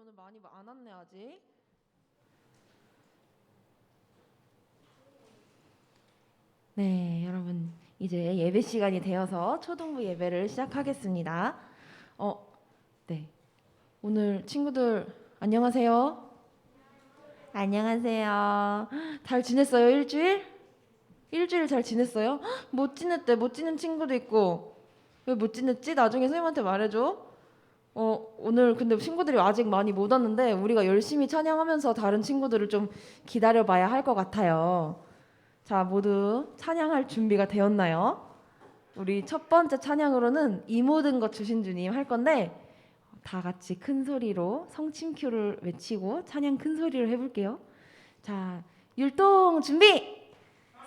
오늘 많이 안 왔네 아직. 네, 여러분 이제 예배 시간이 되어서 초등부 예배를 시작하겠습니다. 어, 네. 오늘 친구들 안녕하세요. 안녕하세요. 잘 지냈어요? 일주일? 일주일 잘 지냈어요? 못 지냈대. 못 지낸 친구도 있고. 왜 못 지냈지? 나중에 선생님한테 말해줘. 오늘 근데 친구들이 아직 많이 못 왔는데 우리가 열심히 찬양하면서 다른 친구들을 좀 기다려봐야 할 것 같아요. 자, 모두 찬양할 준비가 되었나요? 우리 첫 번째 찬양으로는 이 모든 것 주신 주님 할 건데 다 같이 큰 소리로 성침큐를 외치고 찬양 큰 소리로 해볼게요. 자, 율동 준비!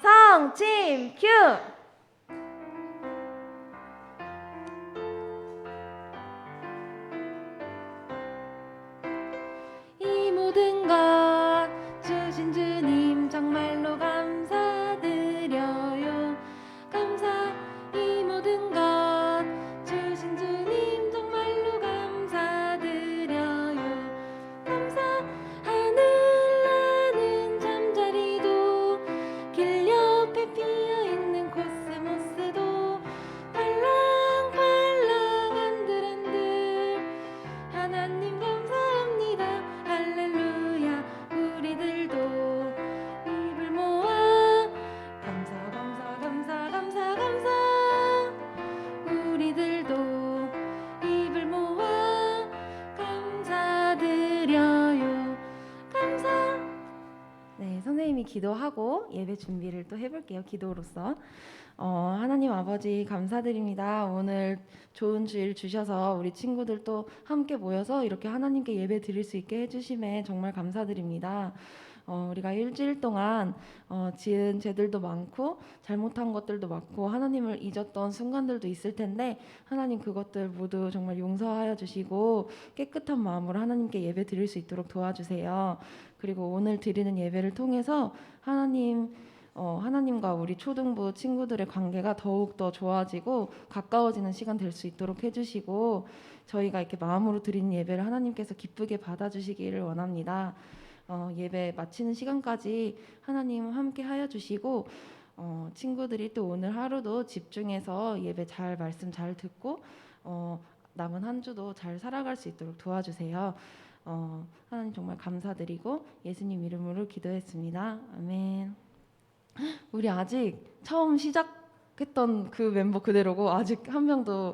성침큐! 이 모든 것 주신 주님 정말로 감사드려요. 감사 이 모든 것 주신 주님 정말로 감사드려요. 감사 하늘나는 잠자리도 길 옆에 피어있는 코스모스도 팔랑팔랑 한들한들 하나님 감사합니다. 할렐루야. 우리들도 입을 모아 감사 감사 감사 감사 감사. 우리들도 입을 모아 감사드려요. 감사. 네, 선생님이 기도하고 예배 준비를 또 해볼게요. 기도로서 하나님 아버지 감사드립니다. 오늘 좋은 주일 주셔서 우리 친구들 또 함께 모여서 이렇게 하나님께 예배 드릴 수 있게 해주심에 정말 감사드립니다. 우리가 일주일 동안 지은 죄들도 많고 잘못한 것들도 많고 하나님을 잊었던 순간들도 있을 텐데 하나님 그것들 모두 정말 용서하여 주시고 깨끗한 마음으로 하나님께 예배 드릴 수 있도록 도와주세요. 그리고 오늘 드리는 예배를 통해서 하나님과 우리 초등부 친구들의 관계가 더욱더 좋아지고 가까워지는 시간 될 수 있도록 해주시고 저희가 이렇게 마음으로 드리는 예배를 하나님께서 기쁘게 받아주시기를 원합니다. 예배 마치는 시간까지 하나님 함께 하여 주시고 친구들이 또 오늘 하루도 집중해서 예배 잘 말씀 잘 듣고 남은 한 주도 잘 살아갈 수 있도록 도와주세요. 하나님 정말 감사드리고 예수님 이름으로 기도했습니다. 아멘. 우리 아직 처음 시작했던 그 멤버 그대로고 아직 한 명도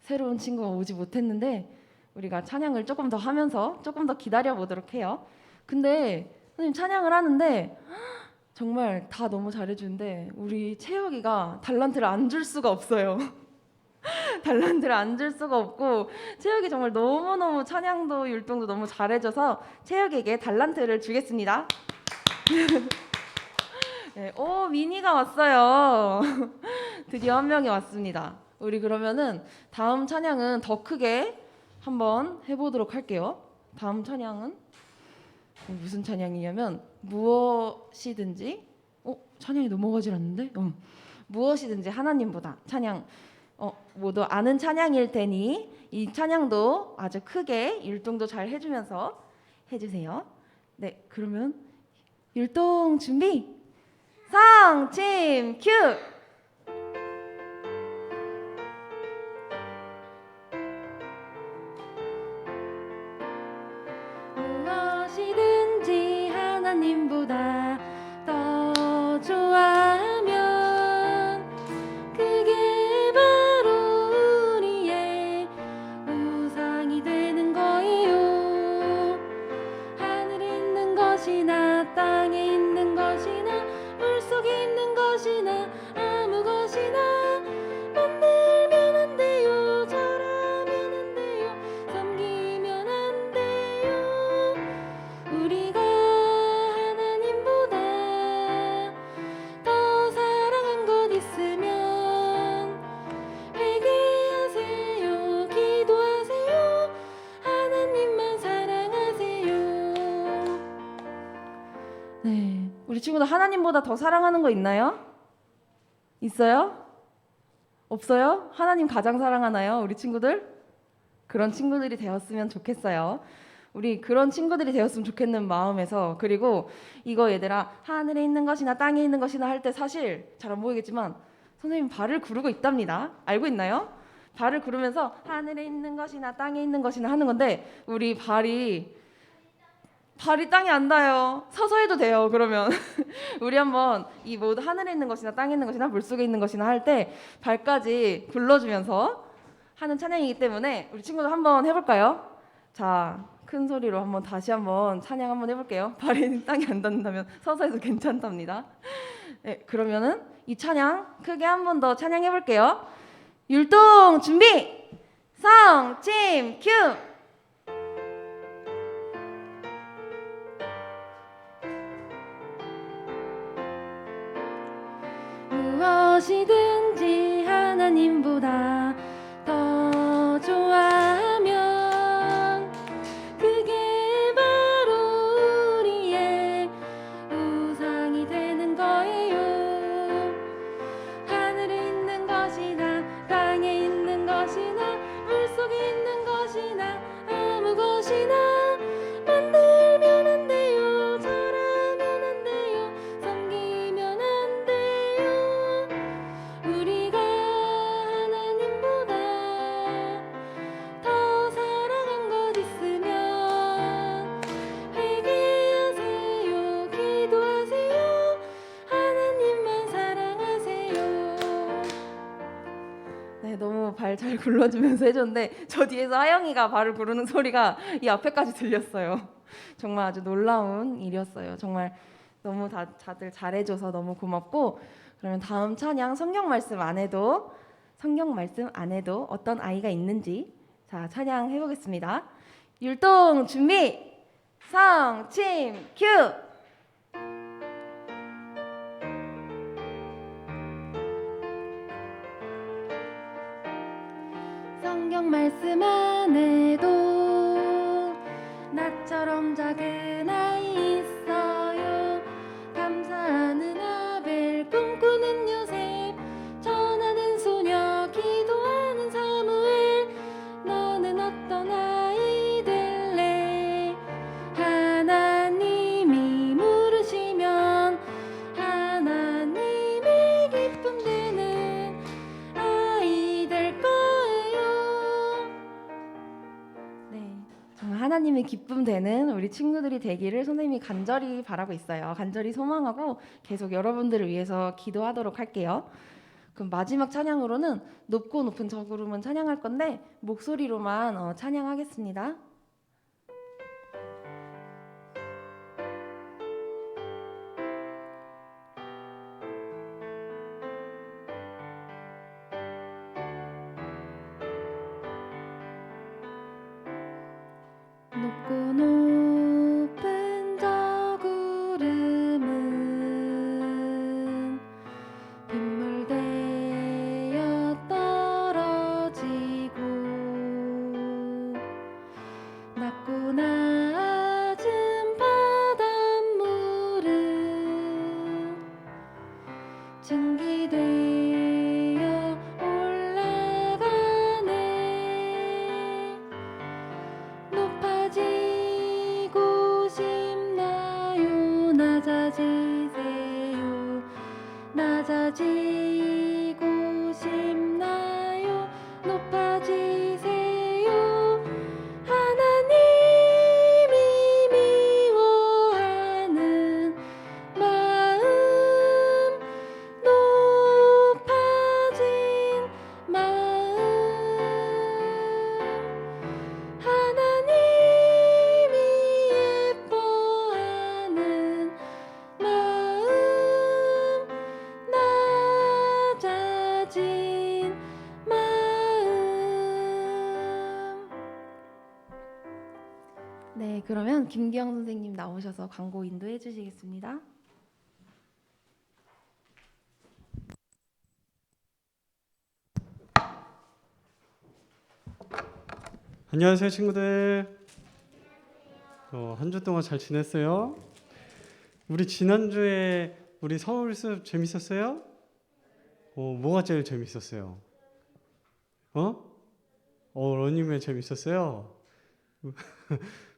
새로운 친구가 오지 못했는데 우리가 찬양을 조금 더 하면서 조금 더 기다려 보도록 해요. 근데 선생님 찬양을 하는데 정말 다 너무 잘해주는데 우리 채혁이가 달란트를 안 줄 수가 없어요. 달란트를 안 줄 수가 없고 채혁이 정말 너무너무 찬양도 율동도 너무 잘해줘서 채혁에게 달란트를 주겠습니다. 네, 오 미니가 왔어요. 드디어 한 명이 왔습니다. 우리 그러면은 다음 찬양은 더 크게 한번 해보도록 할게요. 다음 찬양은 무슨 찬양이냐면 무엇이든지 찬양이 넘어가질 않는데 무엇이든지 하나님보다 찬양 모두 아는 찬양일 테니 이 찬양도 아주 크게 율동도 잘 해주면서 해주세요. 네, 그러면 율동 준비 성침 큐. 무엇이든지 하나님보다 더 좋아하면 그게 바로 우리의 우상이 되는 거예요. 하늘에 있는 것이나 땅에 있는 것이나 물속에 있는 것이나 아무 것이나 만들면 안 돼요. 절하면 안 돼요. 섬기면 안 돼요. 우리가 하나님보다 더 사랑한 것 있으면 회개하세요. 기도하세요. 하나님만 사랑하세요. 네, 우리 친구들 하나님보다 더 사랑하는 거 있나요? 있어요? 없어요? 하나님 가장 사랑하나요? 우리 친구들? 그런 친구들이 되었으면 좋겠어요. 우리 그런 친구들이 되었으면 좋겠는 마음에서, 그리고 이거 얘들아 하늘에 있는 것이나 땅에 있는 것이나 할 때 사실 잘 안 보이겠지만 선생님 발을 구르고 있답니다. 알고 있나요? 발을 구르면서 하늘에 있는 것이나 땅에 있는 것이나 하는 건데 우리 발이 땅에 안 닿아요. 서서 해도 돼요. 그러면 우리 한번 이 모두 하늘에 있는 것이나 땅에 있는 것이나 물속에 있는 것이나 할 때 발까지 굴러주면서 하는 찬양이기 때문에 우리 친구들 한번 해볼까요? 자, 큰 소리로 한번 다시 한번 찬양 한번 해볼게요. 발이 땅에 안 닿는다면 서서 해도 괜찮답니다. 네, 그러면은 이 찬양 크게 한 번 더 찬양해볼게요. 율동 준비! 성침 큐! 무엇이든지 하나님보다 더 좋아하면 그게 바로 우리의 우상이 되는 거예요. 하늘에 있는 것이나 땅에 있는 것이나 물속에 있는 것이나 아무 것이나 만들면 안 돼요. 잘하면 안 돼요. 섬기면 안 돼요. 우리가 하나님보다 더 사랑한 것 있으면 회개하세요. 기도하세요. 하나님만 사랑하세요. 네, 너무 발 잘 굴러주면서 해줬는데 저 뒤에서 하영이가 발을 구르는 소리가 이 앞에까지 들렸어요. 정말 아주 놀라운 일이었어요. 정말 너무 다들 잘해줘서 너무 고맙고, 그러면 다음 찬양 성경 말씀 안에도 어떤 아이가 있는지 자 찬양 해보겠습니다. 율동 준비 성침 큐! 성경 말씀 안에도 나처럼 작은 아이 있어요. 감사하는 아벨, 꿈꾸는 요셉, 전하는 소녀, 기도하는 사무엘. 너는 어떤 아이 될래? 하나님이 물으시면 하나님의 기쁨 되는 아이 될 거예요. 네, 정말 하나님의 기쁨 되는 우리 친구들이 되기를 선생님이 간절히 바라고 있어요. 간절히 소망하고 계속 여러분들을 위해서 기도하도록 할게요. 그럼 마지막 찬양으로는 높고 높은 저 구름은 찬양할 건데 목소리로만 찬양하겠습니다. 높고 높은 저 구름은 빗물 되어 떨어지고 낮고 낮은 바닷물은 증기되어 올라가네. 높아지고 싶나요? 낮아지세요. 낮아지고 싶나요? 높아지세요. 하나님이 미워하는 마음, 높아진 마음. 하나님이 예뻐하는 마음, 낮아진 마음. 네, 그러면 김기영 선생님 나오셔서 광고 인도해 주시겠습니다. 안녕하세요, 친구들. 한 주 동안 잘 지냈어요? 우리 지난주에 우리 서울숲 재밌었어요? 뭐가 제일 재밌었어요? 런닝맨 재밌었어요?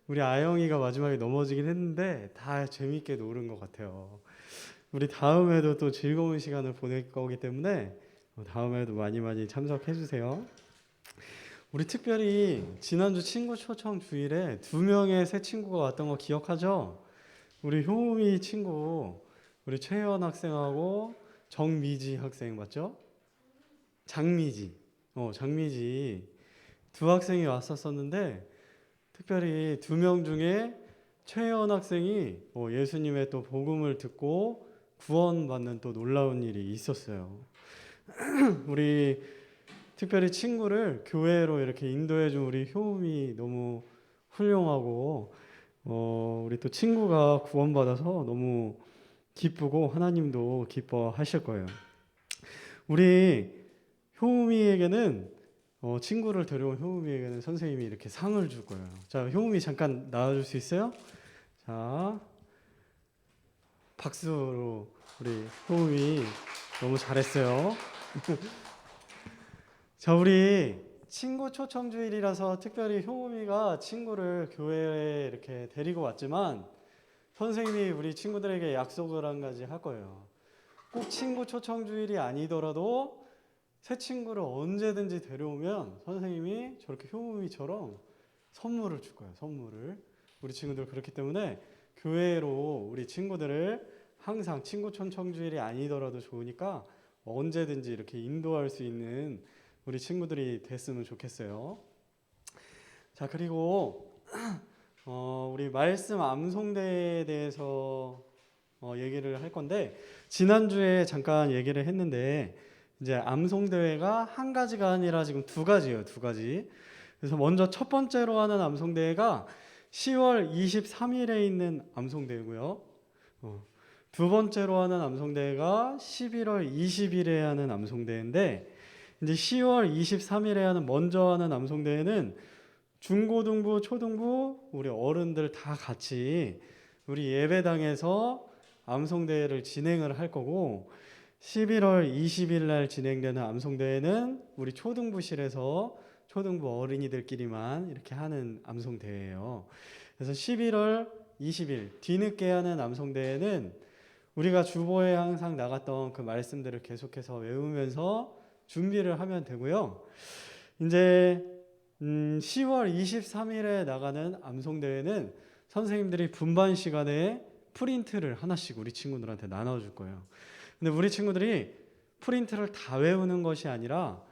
우리 아영이가 마지막에 넘어지긴 했는데 다 재밌게 노는 것 같아요. 우리 다음에도 또 즐거운 시간을 보낼 거기 때문에 다음에도 많이 많이 참석해 주세요. 우리 특별히 지난주 친구 초청 주일에 2명의 새 친구가 왔던 거 기억하죠? 우리 효미 친구, 우리 최혜원 학생하고 정미지 학생 맞죠? 장미지, 장미지 두 학생이 왔었었는데 특별히 2명 중에 최혜원 학생이 예수님의 또 복음을 듣고 구원받는 또 놀라운 일이 있었어요. 우리 특별히 친구를 교회로 이렇게 인도해준 우리 효음이 너무 훌륭하고 우리 또 친구가 구원받아서 너무 기쁘고 하나님도 기뻐하실 거예요. 우리 효음이에게는 친구를 데려온 효음이에게는 선생님이 이렇게 상을 줄 거예요. 자, 효음이 잠깐 나와줄 수 있어요? 자, 박수로 우리 효음이 너무 잘했어요. 자, 우리 친구 초청 주일이라서 특별히 효음이가 친구를 교회에 이렇게 데리고 왔지만 선생님이 우리 친구들에게 약속을 한 가지 할 거예요. 꼭 친구 초청 주일이 아니더라도 새 친구를 언제든지 데려오면 선생님이 저렇게 효음이처럼 선물을 줄 거예요. 선물을. 우리 친구들 그렇기 때문에 교회로 우리 친구들을 항상 친구 초청 주일이 아니더라도 좋으니까 언제든지 이렇게 인도할 수 있는 우리 친구들이 됐으면 좋겠어요. 자, 그리고 우리 말씀 암송대에 대해서 얘기를 할 건데 지난주에 잠깐 얘기를 했는데 이제 암송대회가 한 가지가 아니라 지금 2가지예요. 2가지. 그래서 먼저 첫 번째로 하는 암송대회가 10월 23일에 있는 암송대회고요. 두 번째로 하는 암송대회가 11월 20일에 하는 암송대회인데 이제 10월 23일에 하는 먼저 하는 암송대회는 중고등부, 초등부 우리 어른들 다 같이 우리 예배당에서 암송대회를 진행을 할 거고 11월 20일 날 진행되는 암송대회는 우리 초등부실에서 초등부 어린이들끼리만 이렇게 하는 암송대회예요. 그래서 11월 20일 뒤늦게 하는 암송대회는 우리가 주보에 항상 나갔던 그 말씀들을 계속해서 외우면서 준비를 하면 되고요. 이제 10월 23일에 나가는 암송대회는 선생님들이 분반 시간에 프린트를 하나씩 우리 친구들한테 나눠줄 거예요. 근데 우리 친구들이 프린트를 다 외우는 것이 아니라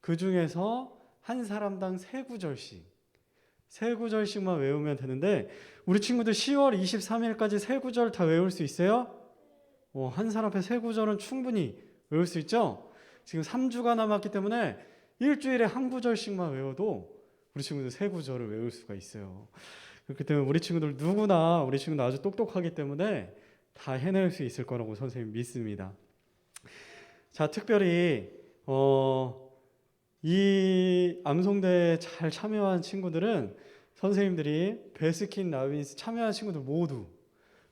그 중에서 한 사람당 3구절씩만 외우면 되는데 우리 친구들 10월 23일까지 3구절 다 외울 수 있어요? 한 사람 앞에 3구절은 충분히 외울 수 있죠? 지금 3주가 남았기 때문에 일주일에 한 구절씩만 외워도 우리 친구들 3구절을 외울 수가 있어요. 그렇기 때문에 우리 친구들 누구나 우리 친구들 아주 똑똑하기 때문에 다 해낼 수 있을 거라고 선생님 믿습니다. 자, 특별히 이 암송대에 잘 참여한 친구들은 선생님들이 베스킨 라빈스 참여한 친구들 모두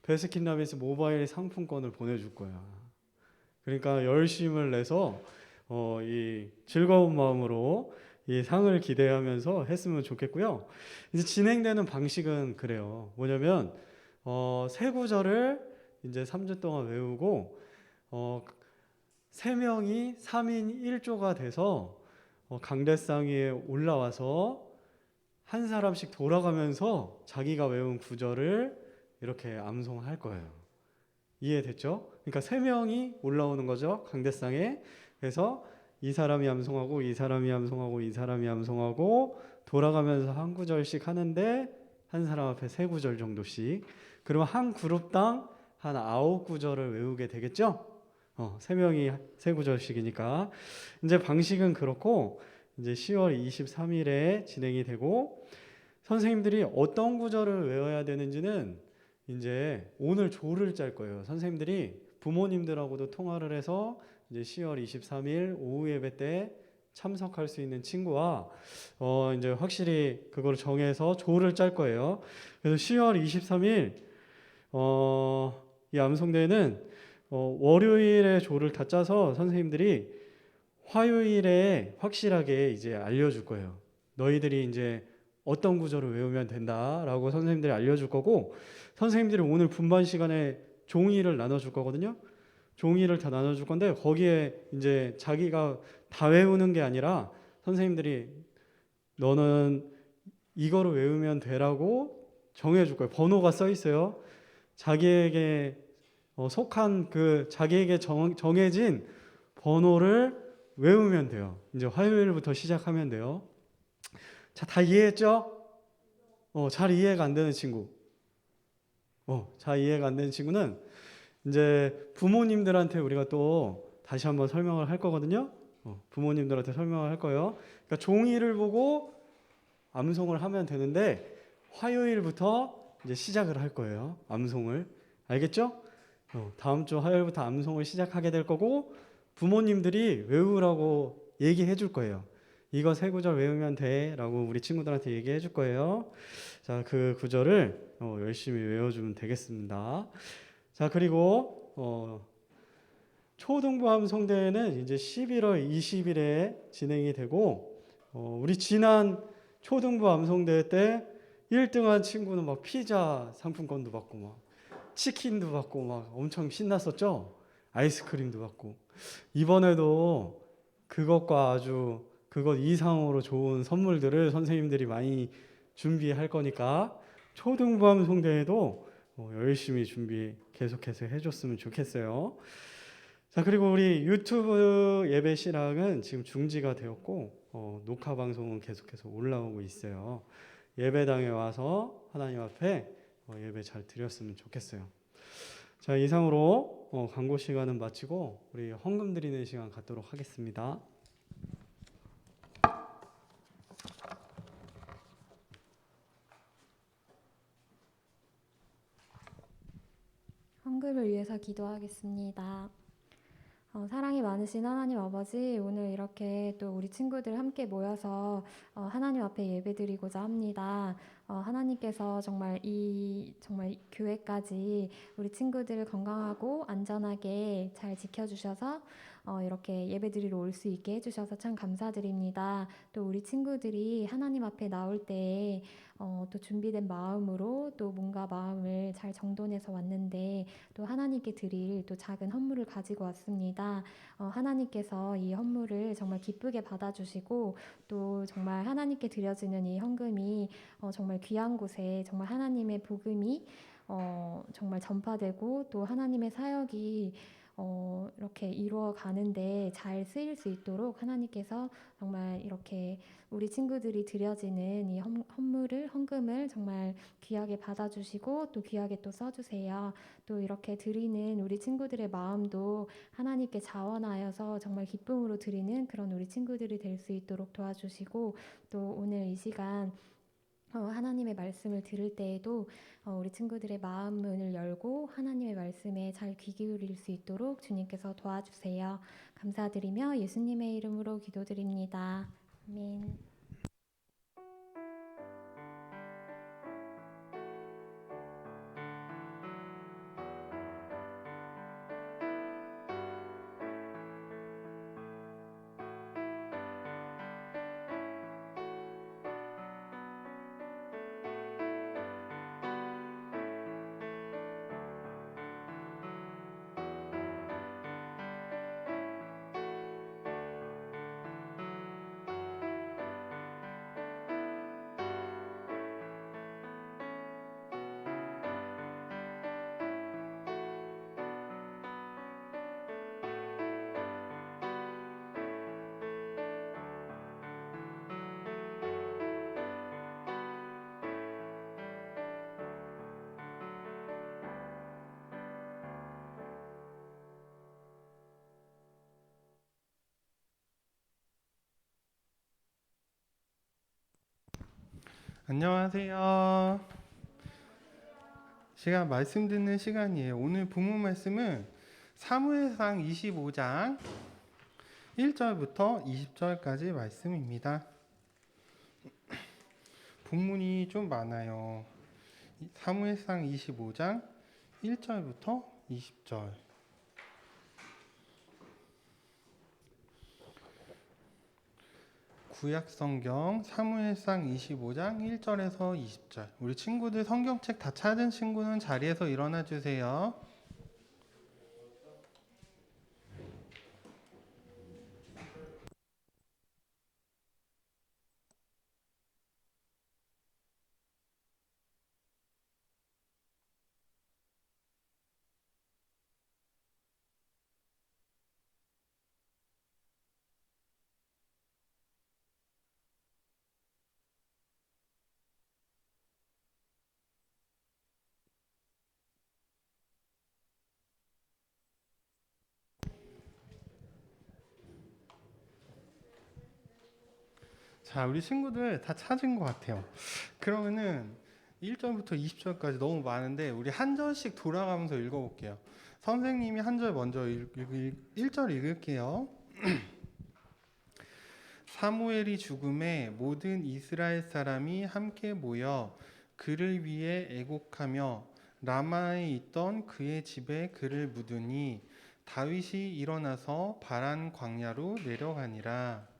베스킨 라빈스 모바일 상품권을 보내줄 거야. 그러니까 열심을 내서 이 즐거운 마음으로 이 상을 기대하면서 했으면 좋겠고요. 이제 진행되는 방식은 그래요. 뭐냐면 3구절을 이제 3주 동안 외우고 3명이 3인 1조가 돼서 강대상 위에 올라와서 한 사람씩 돌아가면서 자기가 외운 구절을 이렇게 암송할 거예요. 이해됐죠? 그러니까 3명이 올라오는 거죠. 강대상에. 그래서 이 사람이 암송하고 이 사람이 암송하고 이 사람이 암송하고 돌아가면서 한 구절씩 하는데 한 사람 앞에 3구절 정도씩. 그러면 한 그룹당 한 9구절을 외우게 되겠죠? 3명이 3구절씩이니까. 이제 방식은 그렇고 이제 10월 23일에 진행이 되고 선생님들이 어떤 구절을 외워야 되는지는 이제 오늘 조를 짤 거예요. 선생님들이 부모님들하고도 통화를 해서 이제 10월 23일 오후 예배 때 참석할 수 있는 친구와 이제 확실히 그걸 정해서 조를 짤 거예요. 그래서 10월 23일 이 암송대회는 월요일에 조를 다 짜서 선생님들이 화요일에 확실하게 이제 알려줄 거예요. 너희들이 이제 어떤 구절을 외우면 된다라고 선생님들이 알려줄 거고, 선생님들이 오늘 분반 시간에 종이를 나눠줄 거거든요. 종이를 다 나눠줄 건데 거기에 이제 자기가 다 외우는 게 아니라 선생님들이 너는 이거를 외우면 되라고 정해줄 거예요. 번호가 써 있어요. 자기에게 속한 그 자기에게 정해진 번호를 외우면 돼요. 이제 화요일부터 시작하면 돼요. 자, 다 이해했죠? 잘 이해가 안 되는 친구. 잘 이해가 안 되는 친구는 이제 부모님들한테 우리가 또 다시 한번 설명을 할 거거든요. 부모님들한테 설명을 할 거예요. 그러니까 종이를 보고 암송을 하면 되는데 화요일부터 이제 시작을 할 거예요. 암송을. 알겠죠? 다음 주 화요일부터 암송을 시작하게 될 거고 부모님들이 외우라고 얘기해 줄 거예요. 이거 세 구절 외우면 돼 라고 우리 친구들한테 얘기해 줄 거예요. 자, 그 구절을 열심히 외워주면 되겠습니다. 자, 그리고 초등부 암송대회는 이제 11월 20일에 진행이 되고 우리 지난 초등부 암송대회 때 1등한 친구는 막 피자 상품권도 받고 막 치킨도 받고 막 엄청 신났었죠. 아이스크림도 받고. 이번에도 그것과 아주 그것 이상으로 좋은 선물들을 선생님들이 많이 준비할 거니까 초등부 암송대회도 열심히 준비 계속해서 해줬으면 좋겠어요. 자, 그리고 우리 유튜브 예배 신학은 지금 중지가 되었고 녹화 방송은 계속해서 올라오고 있어요. 예배당에 와서 하나님 앞에 예배 잘 드렸으면 좋겠어요. 자, 이상으로 광고 시간은 마치고 우리 헌금 드리는 시간 갖도록 하겠습니다. 헌금을 위해서 기도하겠습니다. 사랑이 많으신 하나님 아버지, 오늘 이렇게 또 우리 친구들 함께 모여서 하나님 앞에 예배드리고자 합니다. 하나님께서 정말 정말 교회까지 우리 친구들을 건강하고 안전하게 잘 지켜주셔서 이렇게 예배드리러 올 수 있게 해주셔서 참 감사드립니다. 또 우리 친구들이 하나님 앞에 나올 때에 또 준비된 마음으로 또 뭔가 마음을 잘 정돈해서 왔는데 또 하나님께 드릴 또 작은 헌물을 가지고 왔습니다. 하나님께서 이 헌물을 정말 기쁘게 받아주시고 또 정말 하나님께 드려지는 이 헌금이 정말 귀한 곳에 정말 하나님의 복음이 정말 전파되고 또 하나님의 사역이 이렇게 이루어 가는데 잘 쓰일 수 있도록 하나님께서 정말 이렇게 우리 친구들이 드려지는 이 헌금을 정말 귀하게 받아주시고 또 귀하게 또 써주세요. 또 이렇게 드리는 우리 친구들의 마음도 하나님께 자원하여서 정말 기쁨으로 드리는 그런 우리 친구들이 될 수 있도록 도와주시고 또 오늘 이 시간 하나님의 말씀을 들을 때에도 우리 친구들의 마음문을 열고 하나님의 말씀에 잘 귀 기울일 수 있도록 주님께서 도와주세요. 감사드리며 예수님의 이름으로 기도드립니다. 아멘. 안녕하세요. 제가 말씀 듣는 시간이에요. 오늘 본문 말씀은 사무엘상 25장 1절부터 20절까지 말씀입니다. 본문이 좀 많아요. 사무엘상 25장 1절부터 20절. 구약성경 사무엘상 25장 1절에서 20절. 우리 친구들 성경책 다 찾은 친구는 자리에서 일어나 주세요. 자, 우리 친구들 다 찾은 것 같아요. 그러면은 1절부터 20절까지 너무 많은데 우리 한 절씩 돌아가면서 읽어볼게요. 선생님이 한 절 먼저 1절 읽을게요. 사무엘이 죽음에 모든 이스라엘 사람이 함께 모여 그를 위해 애곡하며 라마에 있던 그의 집에 그를 묻으니 다윗이 일어나서 바란 광야로 내려가니라.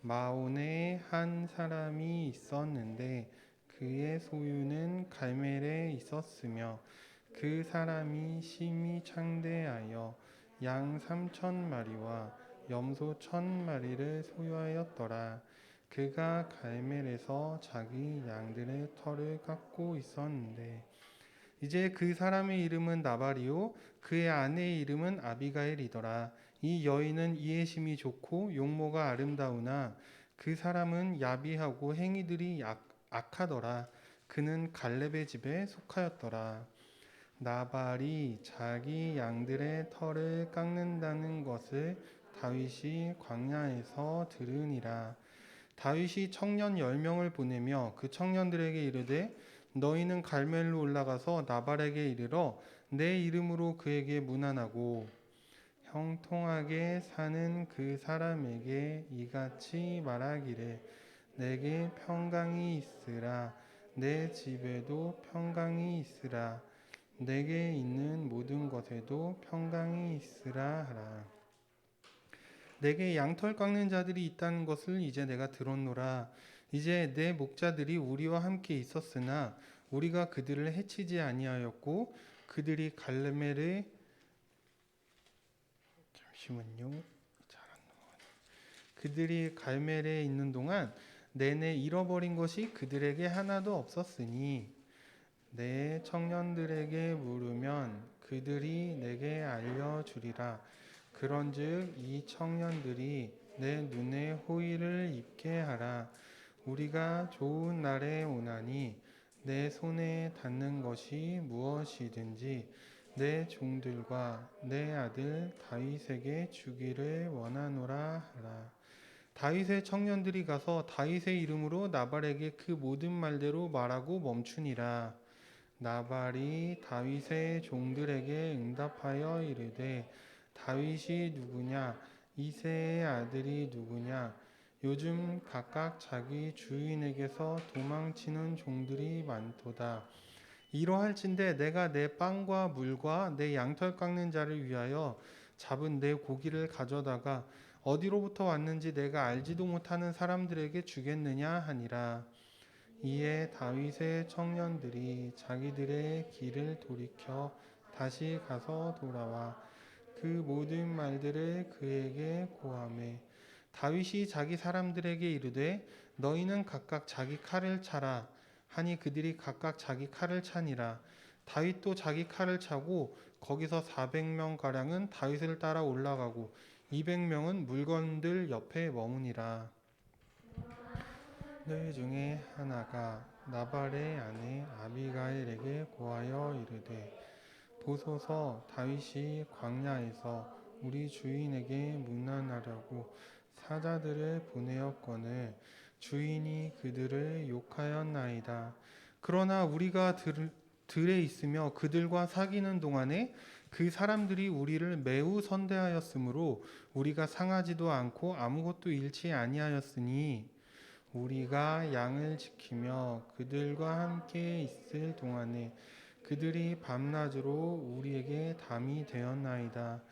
마온에 한 사람이 있었는데 그의 소유는 갈멜에 있었으며 그 사람이 심히 창대하여 양 3,000마리와 염소 1,000마리를 소유하였더라. 그가 갈멜에서 자기 양들의 털을 깎고 있었는데 이제 그 사람의 이름은 나발이요 그의 아내의 이름은 아비가일이더라. 이 여인은 이해심이 좋고 용모가 아름다우나 그 사람은 야비하고 행위들이 악하더라. 그는 갈렙의 집에 속하였더라. 나발이 자기 양들의 털을 깎는다는 것을 다윗이 광야에서 들으니라. 다윗이 청년 10명을 보내며 그 청년들에게 이르되 너희는 갈멜로 올라가서 나발에게 이르러 내 이름으로 그에게 문안하고 형통하게 사는 그 사람에게 이같이 말하기를 내게 평강이 있으라. 내 집에도 평강이 있으라. 내게 있는 모든 것에도 평강이 있으라 하라. 내게 양털 깎는 자들이 있다는 것을 이제 내가 들었노라. 이제 내 목자들이 우리와 함께 있었으나 우리가 그들을 해치지 아니하였고 그들이 갈멜에 그들이 갈멜에 있는 동안 내내 잃어버린 것이 그들에게 하나도 없었으니 내 청년들에게 물으면 그들이 내게 알려주리라. 그런즉 이 청년들이 내 눈에 호의를 입게 하라. 우리가 좋은 날에 오나니 내 손에 닿는 것이 무엇이든지 내 종들과 내 아들 다윗에게 주기를 원하노라 하라. 다윗의 청년들이 가서 다윗의 이름으로 나발에게 그 모든 말대로 말하고 멈추니라. 나발이 다윗의 종들에게 응답하여 이르되 다윗이 누구냐? 이새의 아들이 누구냐? 요즘 각각 자기 주인에게서 도망치는 종들이 많도다. 이러할진대 내가 내 빵과 물과 내 양털 깎는 자를 위하여 잡은 내 고기를 가져다가 어디로부터 왔는지 내가 알지도 못하는 사람들에게 주겠느냐 하니라. 이에 다윗의 청년들이 자기들의 길을 돌이켜 다시 가서 돌아와 그 모든 말들을 그에게 고하매 다윗이 자기 사람들에게 이르되 너희는 각각 자기 칼을 차라 하니 그들이 각각 자기 칼을 차니라. 다윗도 자기 칼을 차고 거기서 400명 가량은 다윗을 따라 올라가고 200명은 물건들 옆에 머무니라. 들 중에 하나가 나발의 아내 아비가일에게 고하여 이르되 보소서 다윗이 광야에서 우리 주인에게 문안하려고 사자들을 보내었거늘 주인이 그들을 욕하였나이다. 그러나 우리가 들에 있으며 그들과 사귀는 동안에 그 사람들이 우리를 매우 선대하였으므로 우리가 상하지도 않고 아무것도 잃지 아니하였으니 우리가 양을 지키며 그들과 함께 있을 동안에 그들이 밤낮으로 우리에게 담이 되었나이다.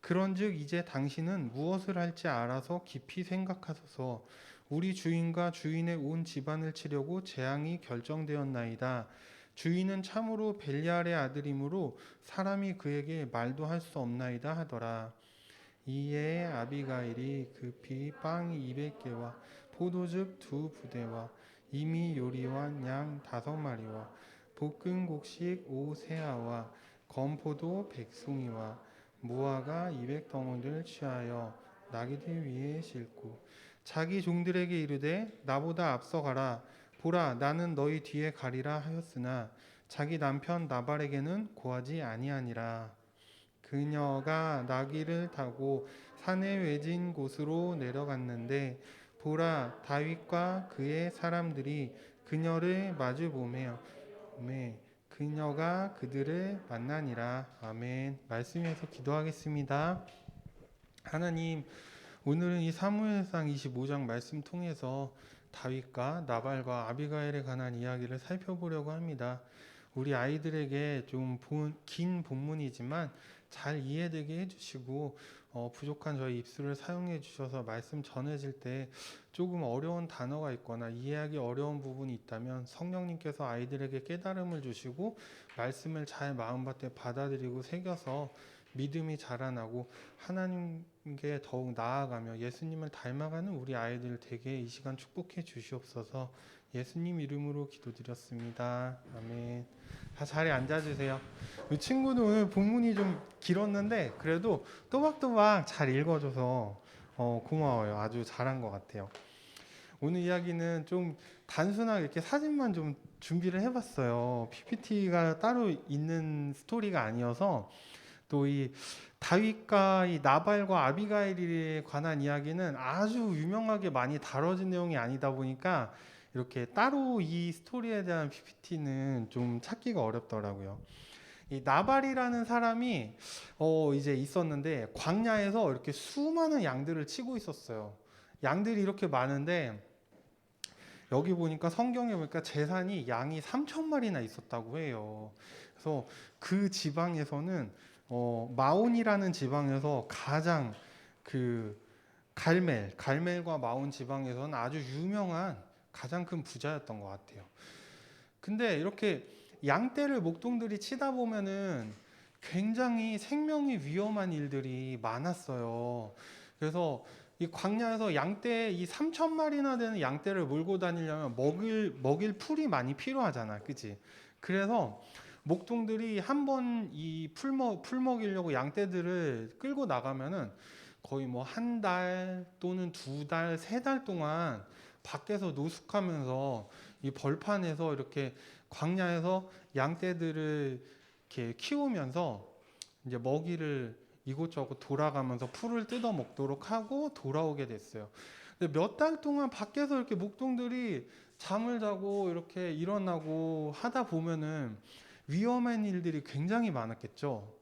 그런즉 이제 당신은 무엇을 할지 알아서 깊이 생각하소서. 우리 주인과 주인의 온 집안을 치려고 재앙이 결정되었나이다. 주인은 참으로 벨리알의 아들이므로 사람이 그에게 말도 할 수 없나이다 하더라. 이에 아비가일이 급히 빵 200개와 포도즙 2부대와 이미 요리한 양 5마리와 볶은 곡식 5세아와 건포도 100송이와 무화과 200덩어리를 취하여 나귀들 위에 싣고 자기 종들에게 이르되 나보다 앞서가라. 보라, 나는 너희 뒤에 가리라 하였으나 자기 남편 나발에게는 고하지 아니하니라. 그녀가 나귀를 타고 산의 외진 곳으로 내려갔는데 보라, 다윗과 그의 사람들이 그녀를 마주보며 그녀가 그들을 만나니라. 아멘. 말씀에서 기도하겠습니다. 하나님, 오늘은 이 사무엘상 25장 말씀 통해서 다윗과 나발과 아비가일에 관한 이야기를 살펴보려고 합니다. 우리 아이들에게 좀 긴 본문이지만 잘 이해되게 해주시고 부족한 저희 입술을 사용해 주셔서 말씀 전해질 때 조금 어려운 단어가 있거나 이해하기 어려운 부분이 있다면 성령님께서 아이들에게 깨달음을 주시고 말씀을 잘 마음밭에 받아들이고 새겨서 믿음이 자라나고 하나님께 더욱 나아가며 예수님을 닮아가는 우리 아이들 되게 이 시간 축복해 주시옵소서. 예수님 이름으로 기도드렸습니다. 아멘. 다 자리에 앉아주세요. 이 친구도 오늘 본문이 좀 길었는데 그래도 또박또박 잘 읽어줘서 고마워요. 아주 잘한 것 같아요. 오늘 이야기는 좀 단순하게 이렇게 사진만 좀 준비를 해봤어요. PPT가 따로 있는 스토리가 아니어서 또 이 다윗과 이 나발과 아비가일에 관한 이야기는 아주 유명하게 많이 다뤄진 내용이 아니다 보니까 이렇게 따로 이 스토리에 대한 PPT는 좀 찾기가 어렵더라고요. 이 나발이라는 사람이 이제 있었는데 광야에서 이렇게 수많은 양들을 치고 있었어요. 양들이 이렇게 많은데 여기 보니까 성경에 보니까 재산이 양이 3,000마리나 있었다고 해요. 그래서 그 지방에서는 마온이라는 지방에서 가장 그 갈멜과 마온 지방에서는 아주 유명한 가장 큰 부자였던 것 같아요. 근데 이렇게 양떼를 목동들이 치다 보면은 굉장히 생명이 위험한 일들이 많았어요. 그래서 이 광야에서 양떼 이 3,000마리나 되는 양떼를 몰고 다니려면 먹일 풀이 많이 필요하잖아, 그치? 그래서 목동들이 한 번 이 풀 먹이려고 양떼들을 끌고 나가면은 거의 뭐 한 달 또는 2달, 3달 동안 밖에서 노숙하면서 이 벌판에서 이렇게 광야에서 양떼들을 이렇게 키우면서 이제 먹이를 이곳저곳 돌아가면서 풀을 뜯어 먹도록 하고 돌아오게 됐어요. 근데 몇 달 동안 밖에서 이렇게 목동들이 잠을 자고 이렇게 일어나고 하다 보면은 위험한 일들이 굉장히 많았겠죠.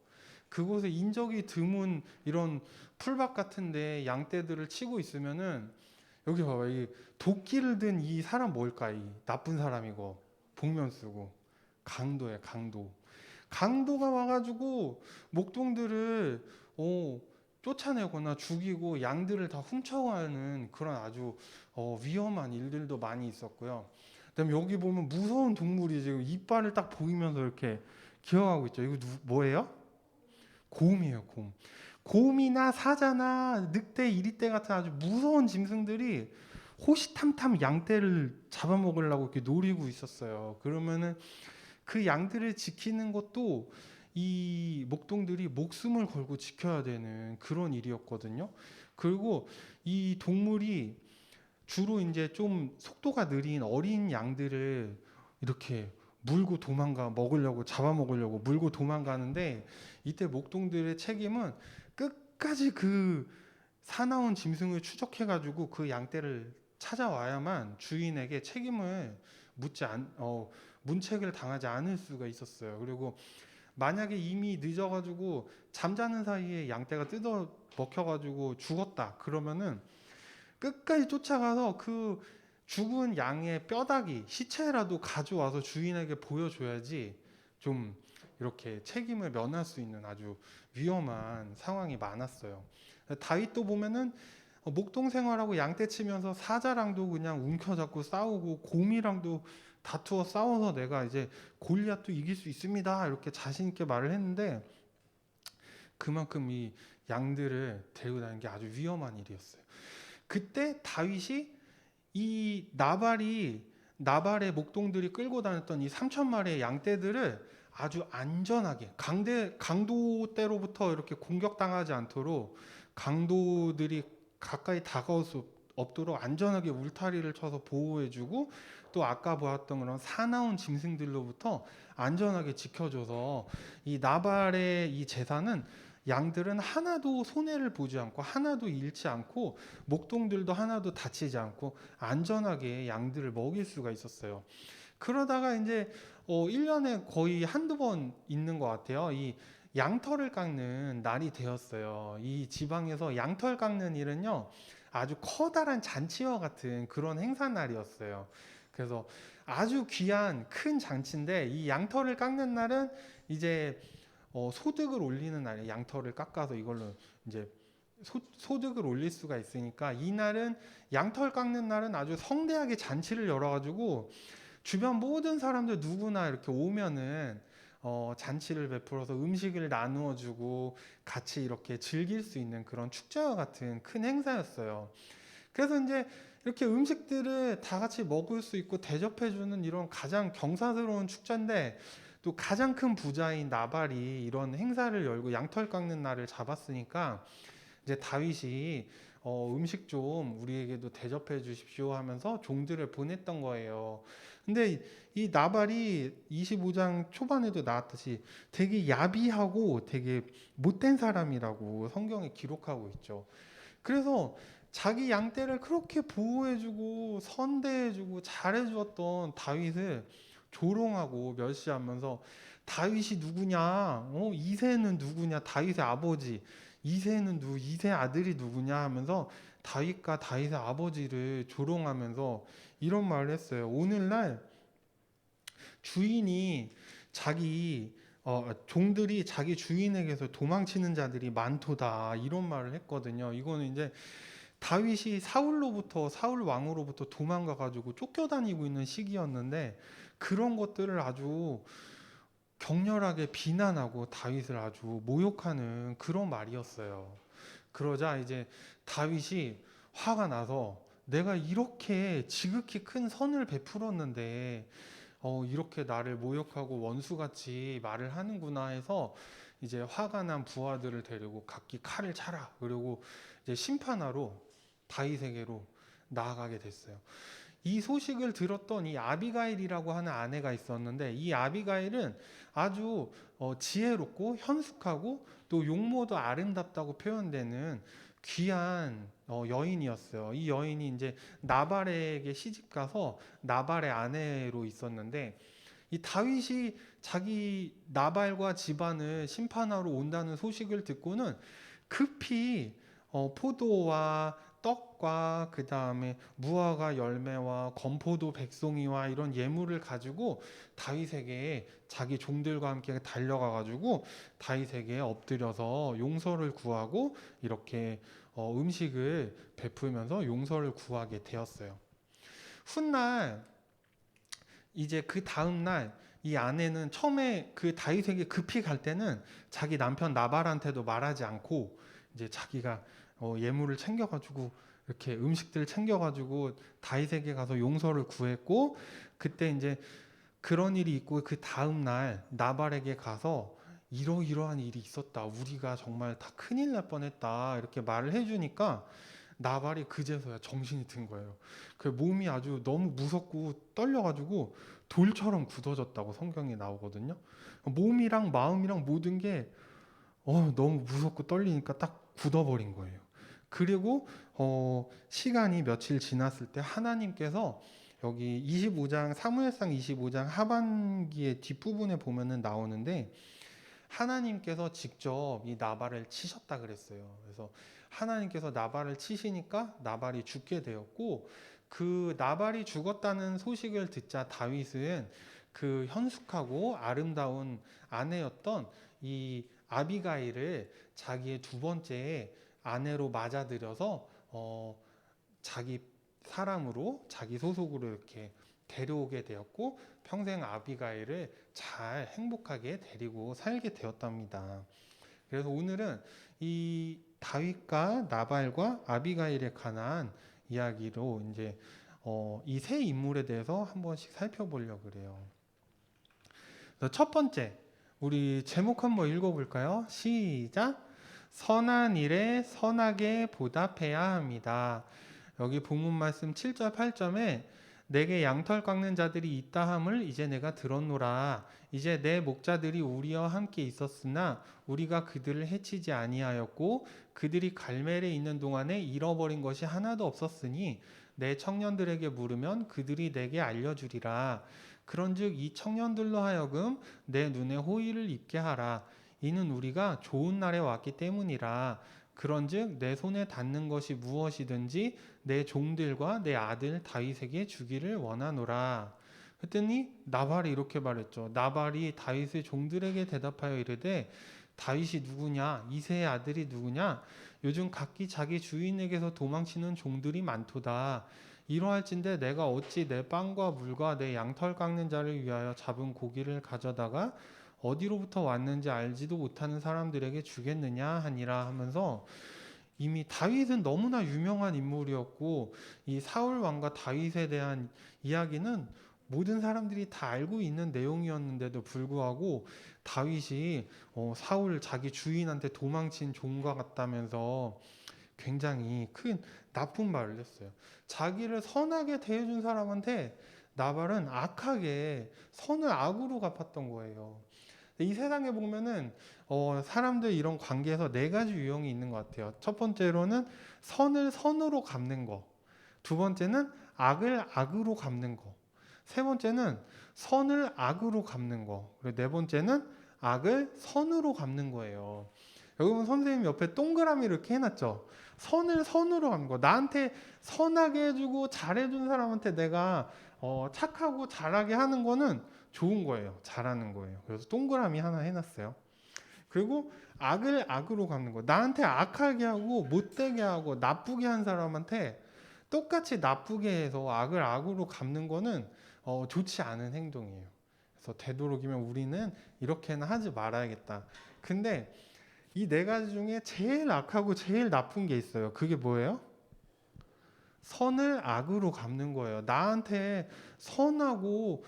그곳에 인적이 드문 이런 풀밭 같은데 양떼들을 치고 있으면은 여기 봐봐, 이 도끼를 든 이 사람 뭘까? 이 나쁜 사람이고 복면 쓰고 강도야, 강도. 강도가 와가지고 목동들을 쫓아내거나 죽이고 양들을 다 훔쳐가는 그런 아주 위험한 일들도 많이 있었고요. 그다음에 여기 보면 무서운 동물이 지금 이빨을 딱 보이면서 이렇게 기어가고 있죠. 이거 뭐예요? 곰이에요, 곰. 곰이나 사자나 늑대, 이리떼 같은 아주 무서운 짐승들이 호시탐탐 양떼를 잡아먹으려고 이렇게 노리고 있었어요. 그러면은 그 양들을 지키는 것도 이 목동들이 목숨을 걸고 지켜야 되는 그런 일이었거든요. 그리고 이 동물이 주로 이제 좀 속도가 느린 어린 양들을 이렇게 물고 먹으려고 잡아먹으려고 물고 도망가는데 이때 목동들의 책임은 끝까지 그 사나운 짐승을 추적해가지고 그 양떼를 찾아와야만 주인에게 책임을 문책을 당하지 않을 수가 있었어요. 그리고 만약에 이미 늦어가지고 잠자는 사이에 양떼가 뜯어 먹혀가지고 죽었다 그러면은 끝까지 쫓아가서 그 죽은 양의 뼈다귀 시체라도 가져와서 주인에게 보여줘야지 좀 이렇게 책임을 면할 수 있는 아주 위험한 상황이 많았어요. 다윗도 보면은 목동 생활하고 양떼 치면서 사자랑도 그냥 움켜잡고 싸우고 곰이랑도 다투어 싸워서 내가 이제 골리앗도 이길 수 있습니다. 이렇게 자신 있게 말을 했는데 그만큼 이 양들을 데리고 다니는 게 아주 위험한 일이었어요. 그때 다윗이 이 나발의 목동들이 끌고 다녔던 이 3천 마리의 양떼들을 아주 안전하게 강도대로부터 이렇게 공격당하지 않도록 강도들이 가까이 다가올 수 없도록 안전하게 울타리를 쳐서 보호해주고 또 아까 보았던 그런 사나운 짐승들로부터 안전하게 지켜줘서 이 나발의 이 제사는 양들은 하나도 손해를 보지 않고 하나도 잃지 않고 목동들도 하나도 다치지 않고 안전하게 양들을 먹일 수가 있었어요. 그러다가 이제 1년에 거의 한두 번 있는 것 같아요. 이 양털을 깎는 날이 되었어요. 이 지방에서 양털 깎는 일은요, 아주 커다란 잔치와 같은 그런 행사 날이었어요. 그래서 아주 귀한 큰 잔치인데 이 양털을 깎는 날은 이제 소득을 올리는 날이에요. 양털을 깎아서 이걸로 이제 소득을 올릴 수가 있으니까 이 날은 양털 깎는 날은 아주 성대하게 잔치를 열어가지고 주변 모든 사람들 누구나 이렇게 오면은 잔치를 베풀어서 음식을 나누어 주고 같이 이렇게 즐길 수 있는 그런 축제와 같은 큰 행사였어요. 그래서 이제 이렇게 음식들을 다 같이 먹을 수 있고 대접해 주는 이런 가장 경사스러운 축제인데 또 가장 큰 부자인 나발이 이런 행사를 열고 양털 깎는 날을 잡았으니까 이제 다윗이 음식 좀 우리에게도 대접해 주십시오 하면서 종들을 보냈던 거예요. 근데 이 나발이 25장 초반에도 나왔듯이 되게 야비하고 되게 못된 사람이라고 성경에 기록하고 있죠. 그래서 자기 양떼를 그렇게 보호해주고 선대해주고 잘해주었던 다윗을 조롱하고 멸시하면서 다윗이 누구냐? 이새는 누구냐? 다윗의 아버지. 이새 아들이 누구냐 하면서 다윗과 다윗의 아버지를 조롱하면서 이런 말을 했어요. 오늘날 주인이 종들이 자기 주인에게서 도망치는 자들이 많도다 이런 말을 했거든요. 이거는 이제 다윗이 사울 왕으로부터 도망가 가지고 쫓겨다니고 있는 시기였는데 그런 것들을 아주 격렬하게 비난하고 다윗을 아주 모욕하는 그런 말이었어요. 그러자 이제 다윗이 화가 나서 내가 이렇게 지극히 큰 선을 베풀었는데 이렇게 나를 모욕하고 원수같이 말을 하는구나 해서 이제 화가 난 부하들을 데리고 각기 칼을 차라. 그리고 이제 심판하러 다윗에게로 나아가게 됐어요. 이 소식을 들었던 이 아비가일이라고 하는 아내가 있었는데 이 아비가일은 아주 지혜롭고 현숙하고 또 용모도 아름답다고 표현되는 귀한 여인이었어요. 이 여인이 이제 나발에게 시집가서 나발의 아내로 있었는데 이 다윗이 자기 나발과 집안을 심판하러 온다는 소식을 듣고는 급히 포도와 떡과 그 다음에 무화과 열매와 건포도 백송이와 이런 예물을 가지고 다윗에게 자기 종들과 함께 달려가 가지고 다윗에게 엎드려서 용서를 구하고 이렇게 음식을 베풀면서 용서를 구하게 되었어요. 훗날 이제 그 다음 날 이 아내는 처음에 그 다윗에게 급히 갈 때는 자기 남편 나발한테도 말하지 않고 이제 자기가 예물을 챙겨가지고 이렇게 음식들을 챙겨가지고 다윗에게 가서 용서를 구했고 그때 이제 그런 일이 있고 그 다음 날 나발에게 가서 이러이러한 일이 있었다. 우리가 정말 다 큰일 날 뻔했다. 이렇게 말을 해주니까 나발이 그제서야 정신이 든 거예요. 그 몸이 아주 너무 무섭고 떨려가지고 돌처럼 굳어졌다고 성경에 나오거든요. 몸이랑 마음이랑 모든 게 너무 무섭고 떨리니까 딱 굳어버린 거예요. 그리고 시간이 며칠 지났을 때 하나님께서 여기 25장 사무엘상 25장 하반기의 뒷부분에 보면은 나오는데 하나님께서 직접 이 나발을 치셨다 그랬어요. 그래서 하나님께서 나발을 치시니까 나발이 죽게 되었고 그 나발이 죽었다는 소식을 듣자 다윗은 그 현숙하고 아름다운 아내였던 이 아비가일을 자기의 두 번째 아내로 맞아들여서 자기 사람으로 자기 소속으로 이렇게 데려오게 되었고 평생 아비가일을 잘 행복하게 데리고 살게 되었답니다. 그래서 오늘은 이 다윗과 나발과 아비가일에 관한 이야기로 이제 이 세 인물에 대해서 한 번씩 살펴보려고 그래요. 그래서 첫 번째, 우리 제목 한번 읽어볼까요? 시작! 선한 일에 선하게 보답해야 합니다. 여기 본문 말씀 7절 8절에 내게 양털 깎는 자들이 있다 함을 이제 내가 들었노라. 이제 내 목자들이 우리와 함께 있었으나 우리가 그들을 해치지 아니하였고 그들이 갈멜에 있는 동안에 잃어버린 것이 하나도 없었으니 내 청년들에게 물으면 그들이 내게 알려주리라. 그런즉 이 청년들로 하여금 내 눈에 호의를 입게 하라. 이는 우리가 좋은 날에 왔기 때문이라. 그런즉 내 손에 닿는 것이 무엇이든지 내 종들과 내 아들 다윗에게 주기를 원하노라. 그랬더니 나발이 이렇게 말했죠. 나발이 다윗의 종들에게 대답하여 이르되 다윗이 누구냐? 이새의 아들이 누구냐? 요즘 각기 자기 주인에게서 도망치는 종들이 많도다. 이러할진대 내가 어찌 내 빵과 물과 내 양털 깎는 자를 위하여 잡은 고기를 가져다가 어디로부터 왔는지 알지도 못하는 사람들에게 주겠느냐 하니라 하면서 이미 다윗은 너무나 유명한 인물이었고 이 사울 왕과 다윗에 대한 이야기는 모든 사람들이 다 알고 있는 내용이었는데도 불구하고 다윗이 사울 자기 주인한테 도망친 종과 같다면서 굉장히 큰 나쁜 말을 했어요. 자기를 선하게 대해준 사람한테 나발은 악하게 선을 악으로 갚았던 거예요. 이 세상에 보면은 사람들 이런 관계에서 네 가지 유형이 있는 것 같아요. 첫 번째로는 선을 선으로 갚는 거. 두 번째는 악을 악으로 갚는 거. 세 번째는 선을 악으로 갚는 거. 그리고 네 번째는 악을 선으로 갚는 거예요. 여기 보면 선생님 옆에 동그라미 이렇게 해놨죠. 선을 선으로 갚는 거. 나한테 선하게 해주고 잘해준 사람한테 내가 착하고 잘하게 하는 거는 좋은 거예요. 잘하는 거예요. 그래서 동그라미 하나 해놨어요. 그리고 악을 악으로 갚는 거. 나한테 악하게 하고 못되게 하고 나쁘게 한 사람한테 똑같이 나쁘게 해서 악을 악으로 갚는 거는 좋지 않은 행동이에요. 그래서 되도록이면 우리는 이렇게는 하지 말아야겠다. 근데 이 네 가지 중에 제일 악하고 제일 나쁜 게 있어요. 그게 뭐예요? 선을 악으로 갚는 거예요. 나한테 선하고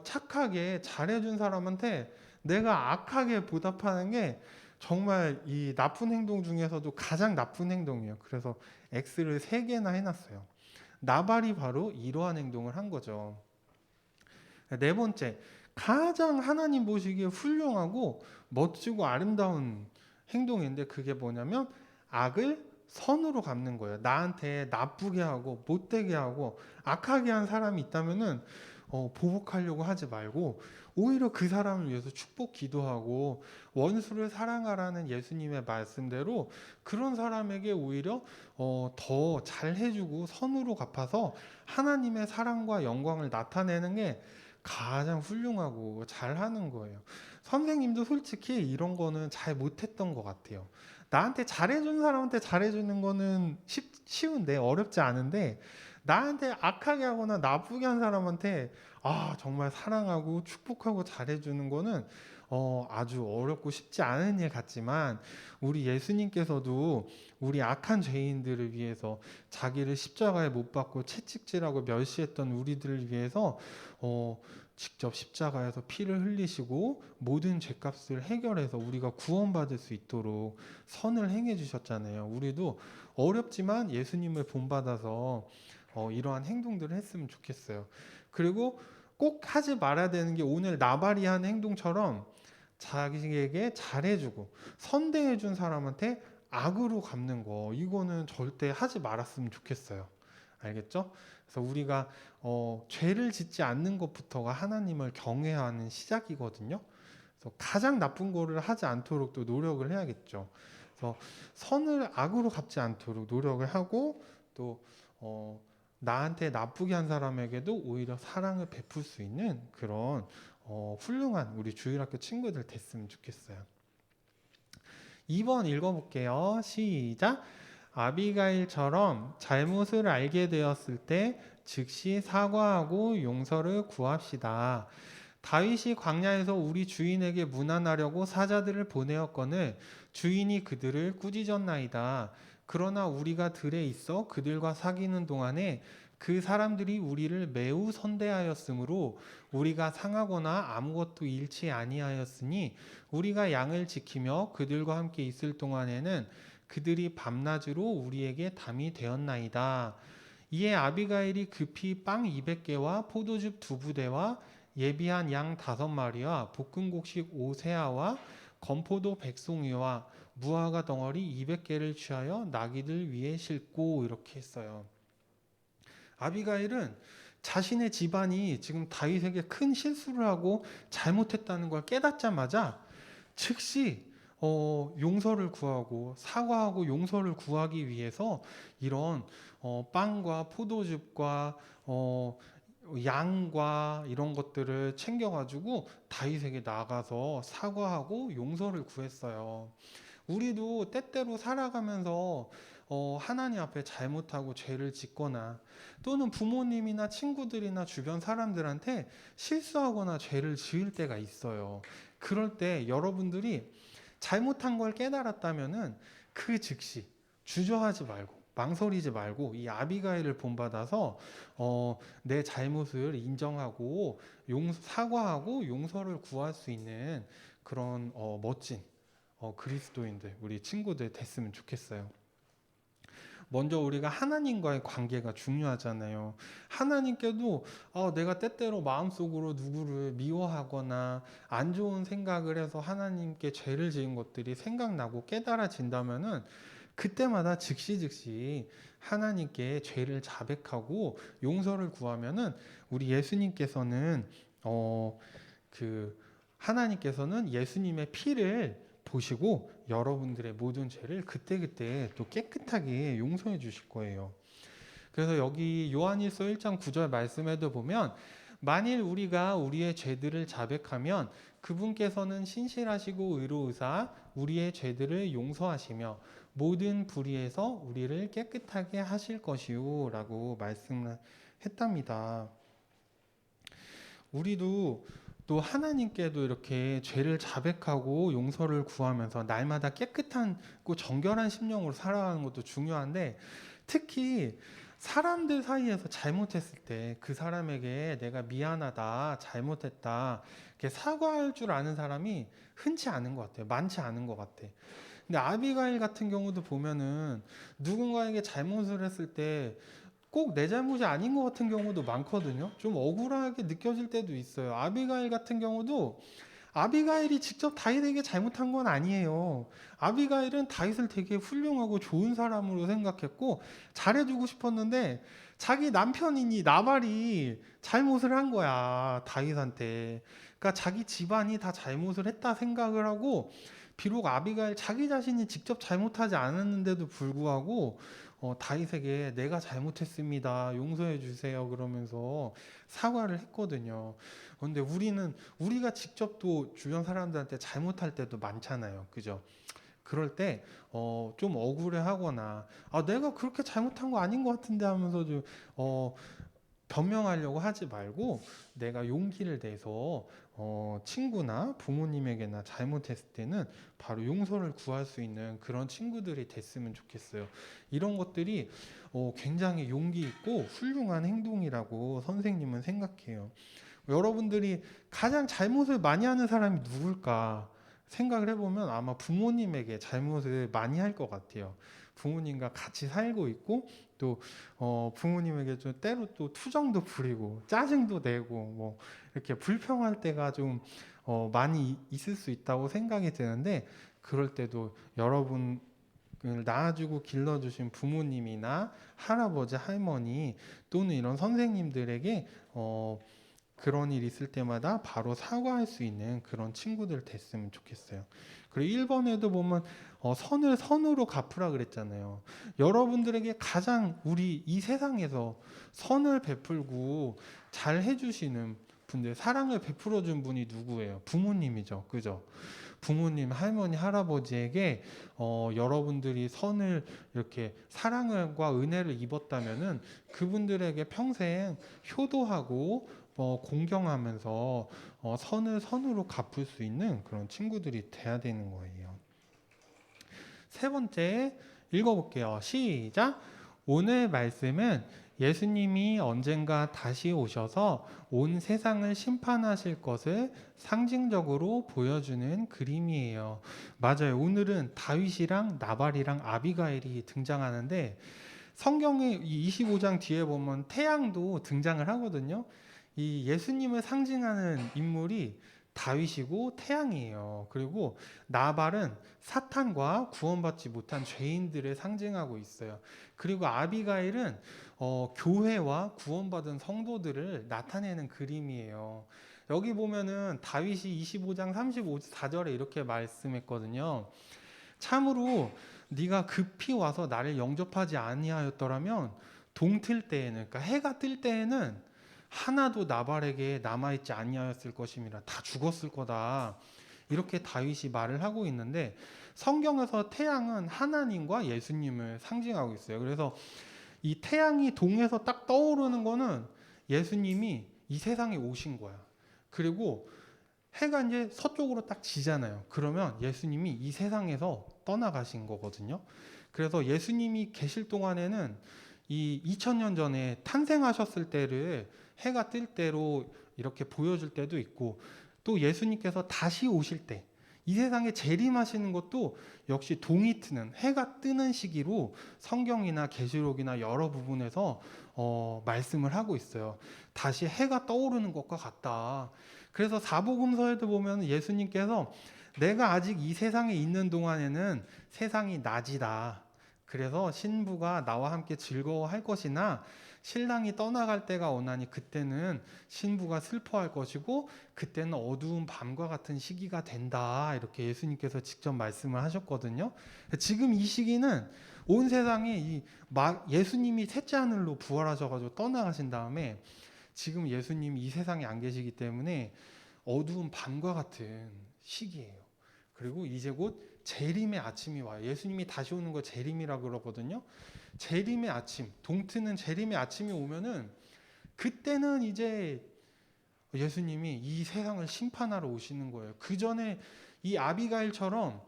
착하게 잘해준 사람한테 내가 악하게 보답하는 게 정말 이 나쁜 행동 중에서도 가장 나쁜 행동이에요. 그래서 X를 3개나 해놨어요. 나발이 바로 이러한 행동을 한 거죠. 네 번째, 가장 하나님 보시기에 훌륭하고 멋지고 아름다운 행동인데 그게 뭐냐면 악을 선으로 갚는 거예요. 나한테 나쁘게 하고 못되게 하고 악하게 한 사람이 있다면은 보복하려고 하지 말고 오히려 그 사람을 위해서 축복 기도하고 원수를 사랑하라는 예수님의 말씀대로 그런 사람에게 오히려 더 잘해주고 선으로 갚아서 하나님의 사랑과 영광을 나타내는 게 가장 훌륭하고 잘하는 거예요. 선생님도 솔직히 이런 거는 잘 못했던 것 같아요. 나한테 잘해준 사람한테 잘해주는 거는 쉬운데 어렵지 않은데 나한테 악하게 하거나 나쁘게 한 사람한테 정말 사랑하고 축복하고 잘해주는 거는 아주 어렵고 쉽지 않은 일 같지만 우리 예수님께서도 우리 악한 죄인들을 위해서 자기를 십자가에 못 박고 채찍질하고 멸시했던 우리들을 위해서 직접 십자가에서 피를 흘리시고 모든 죄값을 해결해서 우리가 구원받을 수 있도록 선을 행해 주셨잖아요. 우리도 어렵지만 예수님을 본받아서 이러한 행동들을 했으면 좋겠어요. 그리고 꼭 하지 말아야 되는 게 오늘 나발이 한 행동처럼 자기에게 잘해주고 선대해준 사람한테 악으로 갚는 거 이거는 절대 하지 말았으면 좋겠어요. 알겠죠? 그래서 우리가 죄를 짓지 않는 것부터가 하나님을 경외하는 시작이거든요. 그래서 가장 나쁜 거를 하지 않도록 또 노력을 해야겠죠. 그래서 선을 악으로 갚지 않도록 노력을 하고 또 나한테 나쁘게 한 사람에게도 오히려 사랑을 베풀 수 있는 그런 훌륭한 우리 주일학교 친구들 됐으면 좋겠어요. 2번 읽어볼게요. 시작. 아비가일처럼 잘못을 알게 되었을 때 즉시 사과하고 용서를 구합시다. 다윗이 광야에서 우리 주인에게 문안하려고 사자들을 보내었거늘 주인이 그들을 꾸짖었나이다. 그러나 우리가 들에 있어 그들과 사귀는 동안에 그 사람들이 우리를 매우 선대하였으므로 우리가 상하거나 아무것도 잃지 아니하였으니 우리가 양을 지키며 그들과 함께 있을 동안에는 그들이 밤낮으로 우리에게 담이 되었나이다. 이에 아비가일이 급히 빵 200개와 포도즙 2부대와 예비한 양 5마리와 볶은 곡식 5세아와 건포도 100송이와 무화과 덩어리 200개를 취하여 나귀들 위에 싣고 이렇게 했어요. 아비가일은 자신의 집안이 지금 다윗에게 큰 실수를 하고 잘못했다는 걸 깨닫자마자 즉시 용서를 구하고 사과하고 용서를 구하기 위해서 이런 빵과 포도즙과 양과 이런 것들을 챙겨가지고 다윗에게 나가서 사과하고 용서를 구했어요. 우리도 때때로 살아가면서 하나님 앞에 잘못하고 죄를 짓거나 또는 부모님이나 친구들이나 주변 사람들한테 실수하거나 죄를 지을 때가 있어요. 그럴 때 여러분들이 잘못한 걸 깨달았다면은 그 즉시 주저하지 말고 망설이지 말고 이 아비가일을 본받아서 내 잘못을 인정하고 사과하고 용서를 구할 수 있는 그런 멋진 그리스도인들 우리 친구들 됐으면 좋겠어요. 먼저 우리가 하나님과의 관계가 중요하잖아요. 하나님께도 내가 때때로 마음속으로 누구를 미워하거나 안 좋은 생각을 해서 하나님께 죄를 지은 것들이 생각나고 깨달아진다면은 그때마다 즉시 하나님께 죄를 자백하고 용서를 구하면은 우리 예수님께서는 하나님께서는 예수님의 피를 보시고 여러분들의 모든 죄를 그때그때 또 깨끗하게 용서해 주실 거예요. 그래서 여기 요한일서 1장 9절 말씀에도 보면 만일 우리가 우리의 죄들을 자백하면 그분께서는 신실하시고 의로우사 우리의 죄들을 용서하시며 모든 불의에서 우리를 깨끗하게 하실 것이요 라고 말씀했답니다. 우리도 또 하나님께도 이렇게 죄를 자백하고 용서를 구하면서 날마다 깨끗하고 정결한 심령으로 살아가는 것도 중요한데 특히 사람들 사이에서 잘못했을 때 그 사람에게 내가 미안하다, 잘못했다 이렇게 사과할 줄 아는 사람이 흔치 않은 것 같아요. 많지 않은 것 같아. 근데 아비가일 같은 경우도 보면은 누군가에게 잘못을 했을 때 꼭 내 잘못이 아닌 것 같은 경우도 많거든요. 좀 억울하게 느껴질 때도 있어요. 아비가일 같은 경우도 아비가일이 직접 다윗에게 잘못한 건 아니에요. 아비가일은 다윗을 되게 훌륭하고 좋은 사람으로 생각했고 잘해주고 싶었는데 자기 남편이니 나발이 잘못을 한 거야, 다윗한테. 그러니까 자기 집안이 다 잘못을 했다 생각을 하고 비록 아비가일 자기 자신이 직접 잘못하지 않았는데도 불구하고 다윗에게 내가 잘못했습니다. 용서해 주세요. 그러면서 사과를 했거든요. 그런데 우리가 직접 또 주변 사람들한테 잘못할 때도 많잖아요. 그죠? 그럴 때 좀 억울해하거나 내가 그렇게 잘못한 거 아닌 것 같은데 하면서 좀 변명하려고 하지 말고 내가 용기를 내서 친구나 부모님에게나 잘못했을 때는 바로 용서를 구할 수 있는 그런 친구들이 됐으면 좋겠어요. 이런 것들이 굉장히 용기 있고 훌륭한 행동이라고 선생님은 생각해요. 여러분들이 가장 잘못을 많이 하는 사람이 누굴까 생각을 해보면 아마 부모님에게 잘못을 많이 할 것 같아요. 부모님과 같이 살고 있고 또 부모님에게 좀 때로 또 투정도 부리고 짜증도 내고 뭐 이렇게 불평할 때가 좀 많이 있을 수 있다고 생각이 드는데 그럴 때도 여러분을 낳아주고 길러주신 부모님이나 할아버지 할머니 또는 이런 선생님들에게 그런 일 있을 때마다 바로 사과할 수 있는 그런 친구들 됐으면 좋겠어요. 그리고 1번에도 보면 선을 선으로 갚으라 그랬잖아요. 여러분들에게 가장 우리 이 세상에서 선을 베풀고 잘 해주시는 분들, 사랑을 베풀어 준 분이 누구예요? 부모님이죠. 그죠? 부모님, 할머니, 할아버지에게 여러분들이 선을 이렇게 사랑과 은혜를 입었다면은 그분들에게 평생 효도하고 공경하면서 선을 선으로 갚을 수 있는 그런 친구들이 돼야 되는 거예요. 세 번째 읽어볼게요. 시작. 오늘 말씀은 예수님이 언젠가 다시 오셔서 온 세상을 심판하실 것을 상징적으로 보여주는 그림이에요. 맞아요. 오늘은 다윗이랑 나발이랑 아비가일이 등장하는데 성경의 25장 뒤에 보면 태양도 등장을 하거든요. 이 예수님을 상징하는 인물이 다윗이고 태양이에요. 그리고 나발은 사탄과 구원받지 못한 죄인들을 상징하고 있어요. 그리고 아비가일은 교회와 구원받은 성도들을 나타내는 그림이에요. 여기 보면은 다윗이 25장 34절에 이렇게 말씀했거든요. 참으로 네가 급히 와서 나를 영접하지 아니하였더라면 동틀 때에는, 그러니까 해가 뜰 때에는 하나도 나발에게 남아있지 아니하였을 것임이라, 다 죽었을 거다. 이렇게 다윗이 말을 하고 있는데 성경에서 태양은 하나님과 예수님을 상징하고 있어요. 그래서 이 태양이 동에서 딱 떠오르는 거는 예수님이 이 세상에 오신 거야. 그리고 해가 이제 서쪽으로 딱 지잖아요. 그러면 예수님이 이 세상에서 떠나가신 거거든요. 그래서 예수님이 계실 동안에는 이 2000년 전에 탄생하셨을 때를 해가 뜰 때로 이렇게 보여줄 때도 있고, 또 예수님께서 다시 오실 때 이 세상에 재림하시는 것도 역시 동이 트는, 해가 뜨는 시기로 성경이나 계시록이나 여러 부분에서 말씀을 하고 있어요. 다시 해가 떠오르는 것과 같다. 그래서 사복음서에도 보면 예수님께서 내가 아직 이 세상에 있는 동안에는 세상이 낮이다. 그래서 신부가 나와 함께 즐거워할 것이나 신랑이 떠나갈 때가 오나니 그때는 신부가 슬퍼할 것이고 그때는 어두운 밤과 같은 시기가 된다. 이렇게 예수님께서 직접 말씀을 하셨거든요. 지금 이 시기는 온 세상에 예수님이 셋째 하늘로 부활하셔가지고 떠나가신 다음에 지금 예수님이 이 세상에 안 계시기 때문에 어두운 밤과 같은 시기예요. 그리고 이제 곧 재림의 아침이 와요. 예수님이 다시 오는 거 재림이라 그러거든요. 재림의 아침, 동트는 재림의 아침이 오면은 그때는 이제 예수님이 이 세상을 심판하러 오시는 거예요. 그 전에 이 아비가일처럼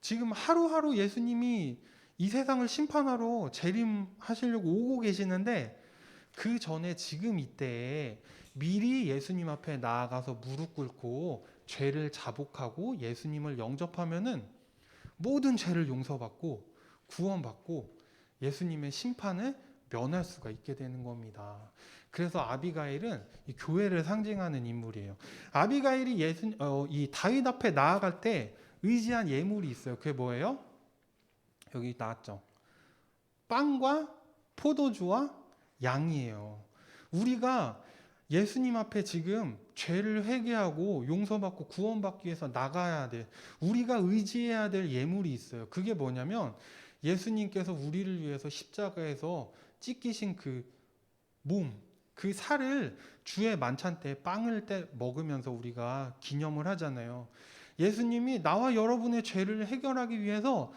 지금 하루하루 예수님이 이 세상을 심판하러 재림하시려고 오고 계시는데 그 전에 지금 이때에 미리 예수님 앞에 나아가서 무릎 꿇고 죄를 자복하고 예수님을 영접하면은 모든 죄를 용서받고 구원받고 예수님의 심판을 면할 수가 있게 되는 겁니다. 그래서 아비가일은 이 교회를 상징하는 인물이에요. 아비가일이 이 다윗 앞에 나아갈 때 의지한 예물이 있어요. 그게 뭐예요? 여기 나왔죠. 빵과 포도주와 양이에요. 우리가 예수님 앞에 지금 죄를 회개하고 용서받고 구원받기 위해서 나가야 돼. 우리가 의지해야 될 예물이 있어요. 그게 뭐냐면 예수님께서 우리를 위해서 십자가에서 찢기신 그 몸, 그 살을 주의 만찬 때 빵을 먹으면서 우리가 기념을 하잖아요. 예수님이 나와 여러분의 죄를 해결하기 위해서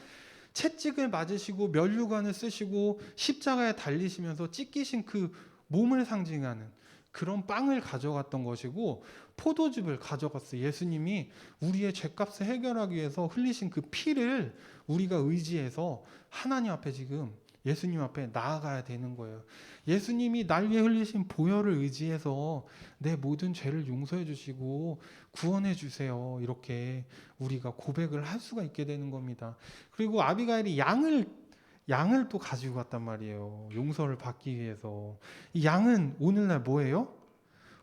채찍을 맞으시고 면류관을 쓰시고 십자가에 달리시면서 찢기신 그 몸을 상징하는 그런 빵을 가져갔던 것이고 포도즙을 가져갔어요. 예수님이 우리의 죄값을 해결하기 위해서 흘리신 그 피를 우리가 의지해서 하나님 앞에 지금 예수님 앞에 나아가야 되는 거예요. 예수님이 날 위해 흘리신 보혈을 의지해서 내 모든 죄를 용서해 주시고 구원해 주세요. 이렇게 우리가 고백을 할 수가 있게 되는 겁니다. 그리고 아비가일이 양을 또 가지고 갔단 말이에요. 용서를 받기 위해서. 이 양은 오늘날 뭐예요?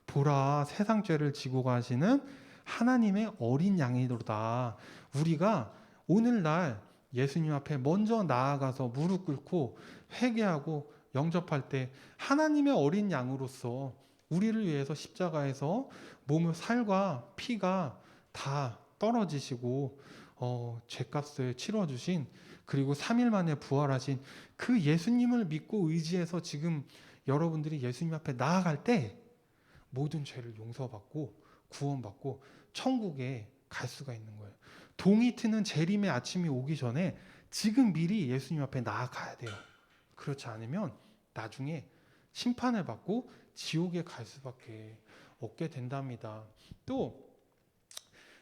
보라, 세상 죄를 지고 가시는 하나님의 어린 양이로다. 우리가 오늘날 예수님 앞에 먼저 나아가서 무릎 꿇고 회개하고 영접할 때 하나님의 어린 양으로서 우리를 위해서 십자가에서 몸의 살과 피가 다 떨어지시고 죄값을 치러주신, 그리고 3일 만에 부활하신 그 예수님을 믿고 의지해서 지금 여러분들이 예수님 앞에 나아갈 때 모든 죄를 용서받고 구원받고 천국에 갈 수가 있는 거예요. 동이 트는 재림의 아침이 오기 전에 지금 미리 예수님 앞에 나아가야 돼요. 그렇지 않으면 나중에 심판을 받고 지옥에 갈 수밖에 없게 된답니다. 또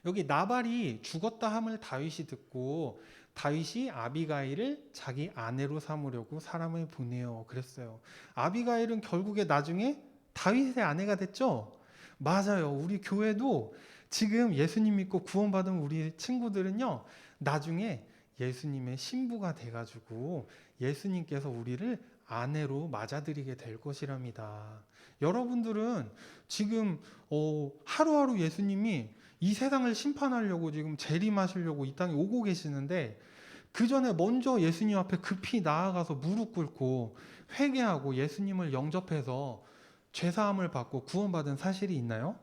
여기 나발이 죽었다 함을 다윗이 듣고 다윗이 아비가일을 자기 아내로 삼으려고 사람을 보내요. 그랬어요. 아비가일은 결국에 나중에 다윗의 아내가 됐죠? 맞아요. 우리 교회도 지금 예수님 믿고 구원받은 우리 친구들은요, 나중에 예수님의 신부가 돼가지고 예수님께서 우리를 아내로 맞아들이게 될 것이랍니다. 여러분들은 지금 하루하루 예수님이 이 세상을 심판하려고 지금 재림하시려고 이 땅에 오고 계시는데 그 전에 먼저 예수님 앞에 급히 나아가서 무릎 꿇고 회개하고 예수님을 영접해서 죄사함을 받고 구원받은 사실이 있나요?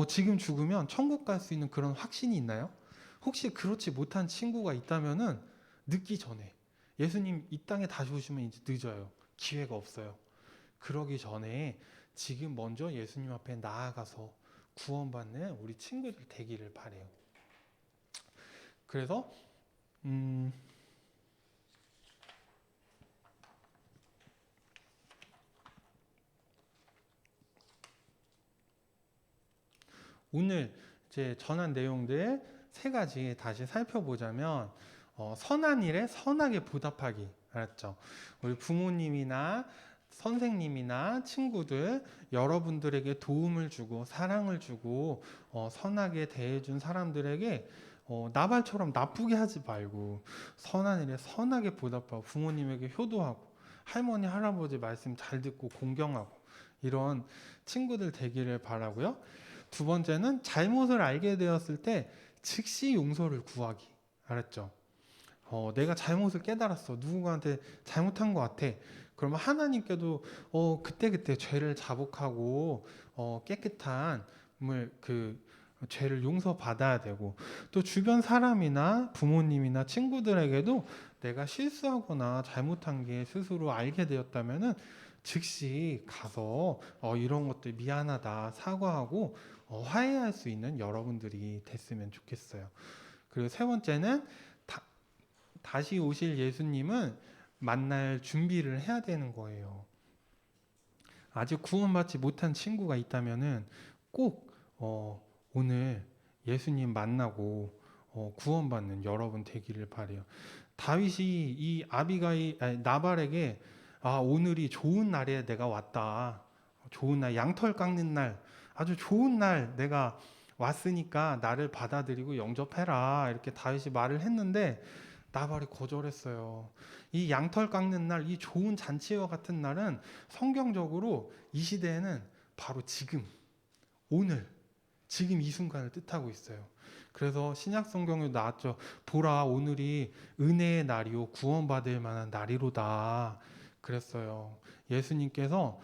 지금 죽으면 천국 갈 수 있는 그런 확신이 있나요? 혹시 그렇지 못한 친구가 있다면은 늦기 전에 예수님 이 땅에 다시 오시면 이제 늦어요. 기회가 없어요. 그러기 전에 지금 먼저 예수님 앞에 나아가서 구원받는 우리 친구들 되기를 바래요. 그래서 오늘 이제 전한 내용들 세 가지 다시 살펴보자면 선한 일에 선하게 보답하기. 알았죠? 우리 부모님이나 선생님이나 친구들 여러분들에게 도움을 주고 사랑을 주고 선하게 대해준 사람들에게 나발처럼 나쁘게 하지 말고 선한 일에 선하게 보답하고 부모님에게 효도하고 할머니 할아버지 말씀 잘 듣고 공경하고 이런 친구들 되기를 바라고요. 두 번째는 잘못을 알게 되었을 때 즉시 용서를 구하기. 알았죠? 내가 잘못을 깨달았어. 누군가한테 잘못한 것 같아. 그러면 하나님께도 그때그때 죄를 자복하고 깨끗한 그 죄를 용서받아야 되고 또 주변 사람이나 부모님이나 친구들에게도 내가 실수하거나 잘못한 게 스스로 알게 되었다면은 즉시 가서 이런 것들 미안하다 사과하고 화해할 수 있는 여러분들이 됐으면 좋겠어요. 그리고 세 번째는 다시 오실 예수님은 만날 준비를 해야 되는 거예요. 아직 구원받지 못한 친구가 있다면은 꼭 오늘 예수님 만나고 구원받는 여러분 되기를 바래요. 다윗이 이 나발에게 오늘이 좋은 날에 내가 왔다. 좋은 날, 양털 깎는 날, 아주 좋은 날 내가 왔으니까 나를 받아들이고 영접해라. 이렇게 다윗이 말을 했는데 나발이 거절했어요. 이 양털 깎는 날, 이 좋은 잔치와 같은 날은 성경적으로 이 시대에는 바로 지금, 오늘, 지금 이 순간을 뜻하고 있어요. 그래서 신약 성경에 나왔죠. 보라, 오늘이 은혜의 날이요 구원받을 만한 날이로다. 그랬어요. 예수님께서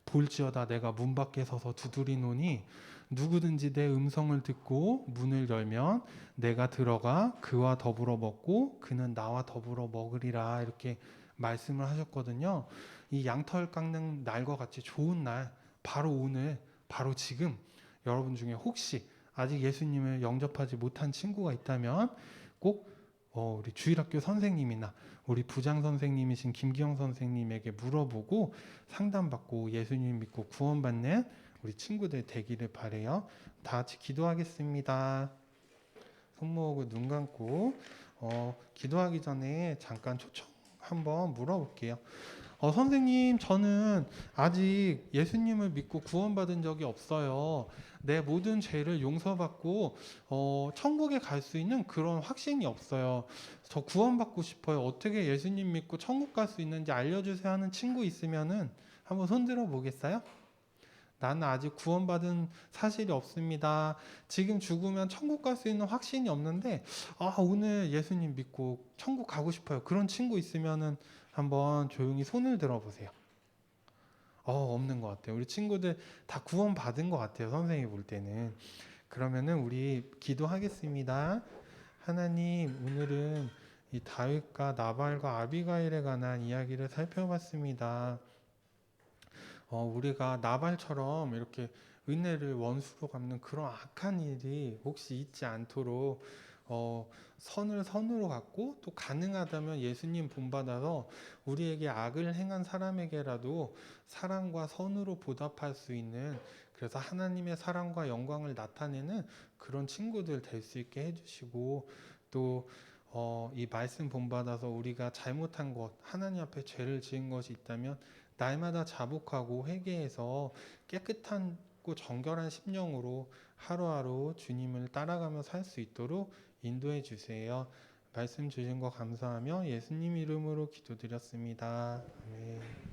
볼지어다 내가 문 밖에 서서 두드리노니 누구든지 내 음성을 듣고 문을 열면 내가 들어가 그와 더불어 먹고 그는 나와 더불어 먹으리라. 이렇게 말씀을 하셨거든요. 이 양털 깎는 날과 같이 좋은 날, 바로 오늘, 바로 지금 여러분 중에 혹시 아직 예수님을 영접하지 못한 친구가 있다면 꼭 우리 주일학교 선생님이나 우리 부장 선생님이신 김기영 선생님에게 물어보고 상담받고 예수님 믿고 구원받는 우리 친구들 되기를 바래요. 다 같이 기도하겠습니다. 손 모으고 눈 감고 기도하기 전에 잠깐 초청 한번 물어볼게요. 선생님, 저는 아직 예수님을 믿고 구원받은 적이 없어요. 내 모든 죄를 용서받고 천국에 갈 수 있는 그런 확신이 없어요. 저 구원받고 싶어요. 어떻게 예수님 믿고 천국 갈 수 있는지 알려주세요 하는 친구 있으면은 한번 손들어 보겠어요? 나는 아직 구원받은 사실이 없습니다. 지금 죽으면 천국 갈 수 있는 확신이 없는데 오늘 예수님 믿고 천국 가고 싶어요. 그런 친구 있으면은 한번 조용히 손을 들어보세요. 없는 것 같아요. 우리 친구들 다 구원받은 것 같아요. 선생님이 볼 때는. 그러면은 우리 기도하겠습니다. 하나님, 오늘은 이 다윗과 나발과 아비가일에 관한 이야기를 살펴봤습니다. 우리가 나발처럼 이렇게 은혜를 원수로 갚는 그런 악한 일이 혹시 있지 않도록 선을 선으로 갚고 또 가능하다면 예수님 본받아서 우리에게 악을 행한 사람에게라도 사랑과 선으로 보답할 수 있는, 그래서 하나님의 사랑과 영광을 나타내는 그런 친구들 될 수 있게 해주시고, 또 이 말씀 본받아서 우리가 잘못한 것, 하나님 앞에 죄를 지은 것이 있다면 날마다 자복하고 회개해서 깨끗하고 정결한 심령으로 하루하루 주님을 따라가며 살 수 있도록 인도해 주세요. 말씀 주신 거 감사하며 예수님 이름으로 기도드렸습니다. 아멘.